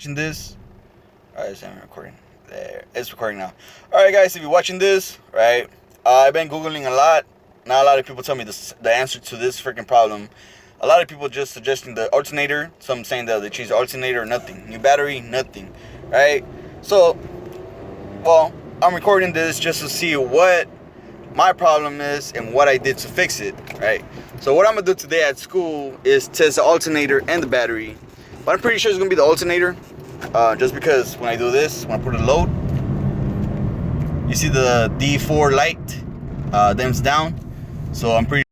watching this. Alright, so I'm recording. There, it's recording now. Alright, guys, if you're watching this, right, I've been Googling a lot. Not a lot of people tell me the answer to this freaking problem. A lot of people just suggesting the alternator. Some saying that they change the alternator, nothing. New battery, nothing. Right? So, well, I'm recording this just to see what my problem is and what I did to fix it, right? So what I'm gonna do today at school is test the alternator and the battery. But I'm pretty sure it's gonna be the alternator, just because when I do this, when I put a load, you see the D4 light dims down. So I'm pretty